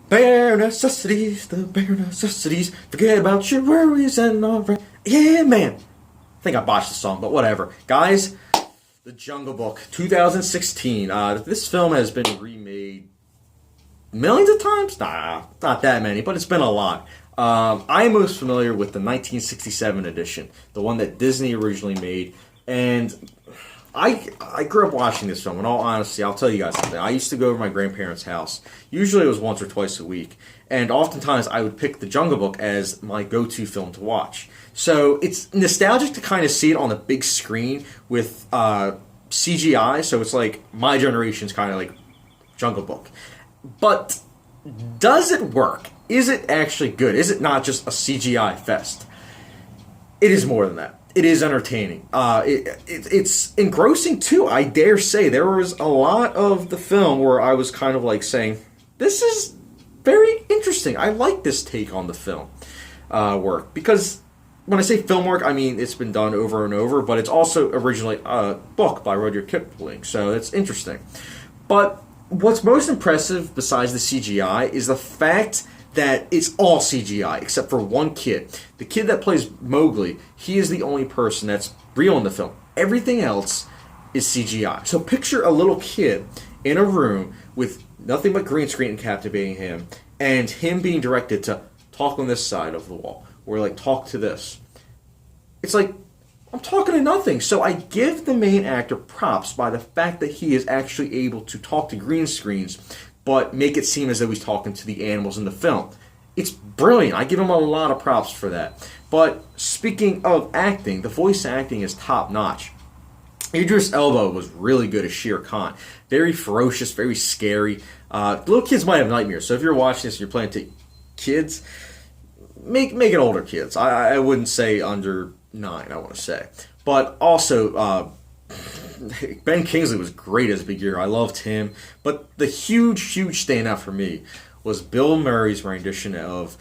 Bare necessities, the bare necessities. Forget about your worries and all right. Yeah, man. I think I botched the song, but whatever. Guys, The Jungle Book, 2016. This film has been remade millions of times? Nah, not that many, but it's been a lot. I am most familiar with the 1967 edition, the one that Disney originally made, and I grew up watching this film. In all honesty, I'll tell you guys something. I used to go over to my grandparents' house. Usually it was once or twice a week, and oftentimes I would pick The Jungle Book as my go-to film to watch. So it's nostalgic to kind of see it on the big screen with CGI, so it's like my generation's kind of like Jungle Book. But does it work? Is it actually good? Is it not just a CGI fest? It is more than that. It is entertaining. It's engrossing too, I dare say. There was a lot of the film where I was kind of like saying, this is very interesting. I like this take on the film work. Because when I say film work, I mean it's been done over and over, but it's also originally a book by Rudyard Kipling, so it's interesting. But what's most impressive besides the CGI is the fact that it's all CGI except for one kid. The kid that plays Mowgli, he is the only person that's real in the film. Everything else is CGI. So picture a little kid in a room with nothing but green screen captivating him, and him being directed to talk on this side of the wall, or like talk to this. It's like, I'm talking to nothing. So I give the main actor props by the fact that he is actually able to talk to green screens, but make it seem as though he's talking to the animals in the film. It's brilliant. I give him a lot of props for that. But speaking of acting, the voice acting is top-notch. Idris Elba was really good as Shere Khan. Very ferocious, very scary. Little kids might have nightmares, so if you're watching this and you're playing to kids, make it older kids. I wouldn't say under 9, I want to say. But also, Ben Kingsley was great as Bagheera. I loved him. But the huge standout for me was Bill Murray's rendition of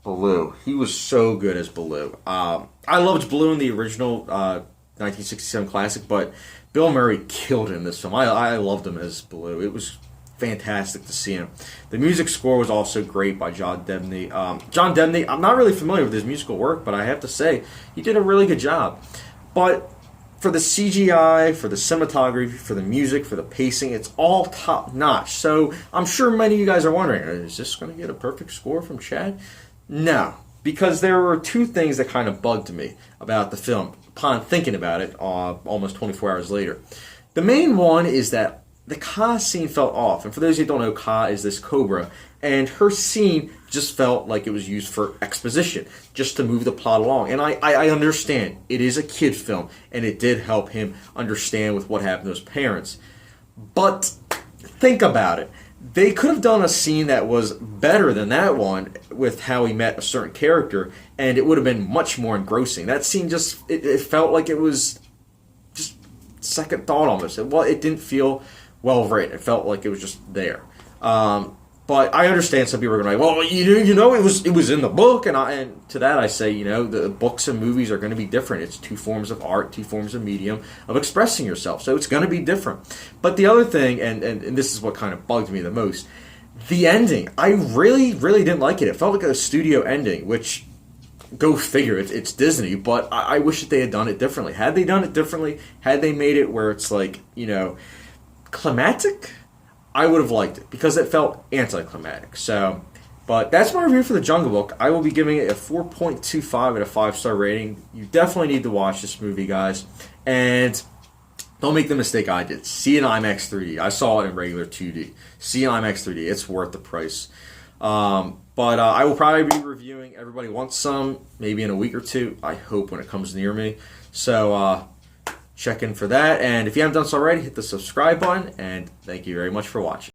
Baloo. He was so good as Baloo. I loved Baloo in the original 1967 classic, but Bill Murray killed it in this film. I loved him as Baloo. It was fantastic to see him. The music score was also great by John Debney. John Debney, I'm not really familiar with his musical work, but I have to say, he did a really good job. But for the CGI, for the cinematography, for the music, for the pacing, it's all top-notch. So I'm sure many of you guys are wondering, is this going to get a perfect score from Chad? No, because there were two things that kind of bugged me about the film upon thinking about it almost 24 hours later. The main one is that the Kaa scene felt off. And for those of you who don't know, Kaa is this cobra, and her scene just felt like it was used for exposition, just to move the plot along. And I understand, it is a kid film, and it did help him understand with what happened to his parents. But think about it. They could have done a scene that was better than that one with how he met a certain character, and it would have been much more engrossing. That scene just, it felt like it was just second thought almost. It didn't feel well written. It felt like it was just there. But I understand some people are going to be like, well, you know, it was in the book, and to that I say, the books and movies are going to be different. It's two forms of art, two forms of medium of expressing yourself, so it's going to be different. But the other thing, and this is what kind of bugged me the most, the ending. I really didn't like it. It felt like a studio ending, which, go figure, it's Disney, but I wish that they had done it differently. Had they done it differently, had they made it where it's like, climactic, I would have liked it because it felt anticlimactic. So, but that's my review for The Jungle Book. I will be giving it a 4.25 at a 5-star rating. You definitely need to watch this movie, guys. And don't make the mistake I did. See it in IMAX 3D. I saw it in regular 2D. See it in IMAX 3D. It's worth the price. But I will probably be reviewing Everybody Wants Some maybe in a week or two. I hope when it comes near me. So, check in for that, and if you haven't done so already, hit the subscribe button, and thank you very much for watching.